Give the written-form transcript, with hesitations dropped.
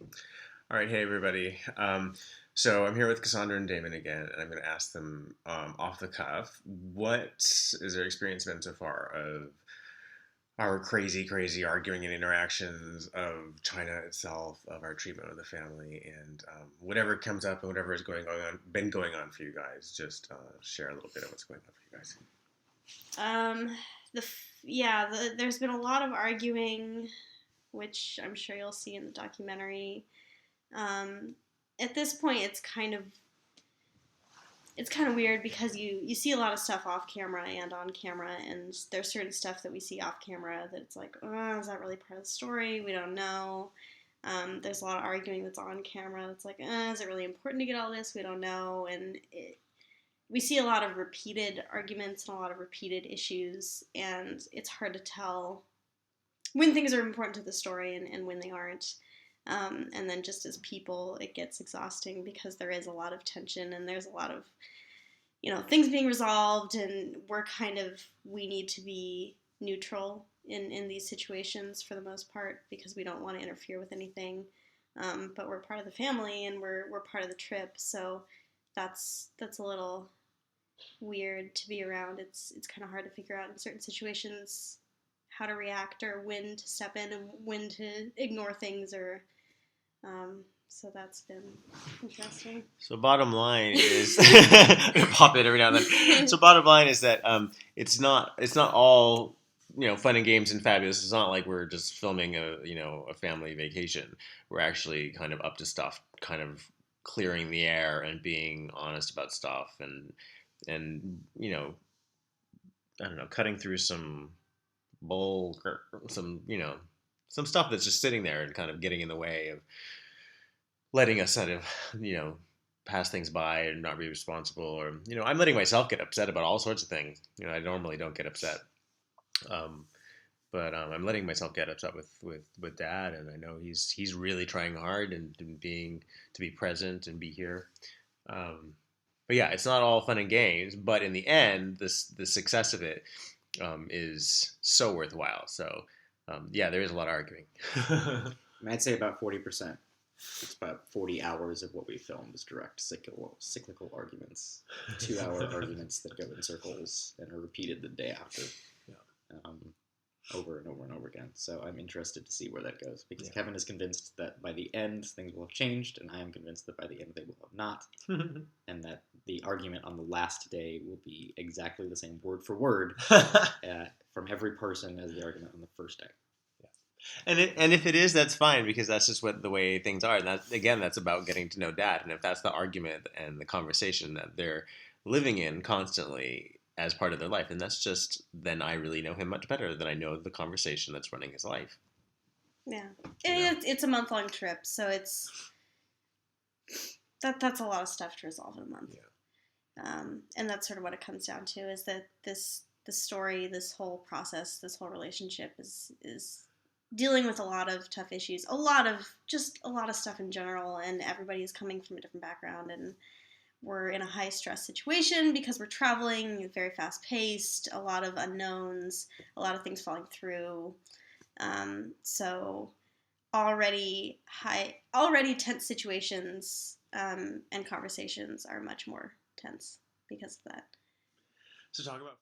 All right, hey everybody. So I'm here with Cassandra and Damon again, and I'm going to ask them off the cuff, what is their experience been so far of our crazy arguing and interactions of China itself, of our treatment of the family, and whatever comes up and whatever is been going on for you guys. Just share a little bit of what's going on for you guys. Um, there's been a lot of arguing, which I'm sure you'll see in the documentary. Um, at this point, it's kind of weird because you see a lot of stuff off camera and on camera, and there's certain stuff that we see off camera that it's like, oh, is that really part of the story? We don't know. There's a lot of arguing that's on camera. It's like, is it really important to get all this? We don't know, and we see a lot of repeated arguments and a lot of repeated issues, and it's hard to tell when things are important to the story and when they aren't. And then just as people, it gets exhausting because there is a lot of tension and there's a lot of, things being resolved, and we need to be neutral in these situations for the most part because we don't want to interfere with anything. But we're part of the family and we're part of the trip, so that's a little weird to be around. It's kind of hard to figure out in certain situations how to react or when to step in and when to ignore things or so that's been interesting. So bottom line is pop it every now and then. So bottom line is that it's not all fun and games and fabulous. It's not like we're just filming a family vacation. We're actually kind of up to stuff, kind of clearing the air and being honest about stuff and I don't know, cutting through some bull, some stuff that's just sitting there and kind of getting in the way of letting us kind of, pass things by and not be responsible. Or, I'm letting myself get upset about all sorts of things. I normally don't get upset. Um, but I'm letting myself get upset with Dad, and I know he's really trying hard and being to be present and be here. But yeah, it's not all fun and games. But in the end, the success of it is so worthwhile. So yeah, there is a lot of arguing. I'd say about 40%. It's about 40 hours of what we filmed is direct cyclical arguments, 2-hour arguments that go in circles and are repeated the day after, um, over and over and over again. So I'm interested to see where that goes because Kevin is convinced that by the end things will have changed, and I am convinced that by the end they will have not, and that the argument on the last day will be exactly the same word for word from every person as the argument on the first day. And if it is, that's fine because that's just the way things are. And that's about getting to know Dad. And if that's the argument and the conversation that they're living in constantly as part of their life, and then I really know him much better than I know the conversation that's running his life. Yeah, it's a month-long trip, so that's a lot of stuff to resolve in a month. Yeah. And that's sort of what it comes down to is that the story, this whole process, this whole relationship is dealing with a lot of tough issues, a lot of stuff in general, and everybody is coming from a different background, and we're in a high stress situation because we're traveling, very fast paced, a lot of unknowns, a lot of things falling through. So already tense situations and conversations are much more tense because of that. So talk about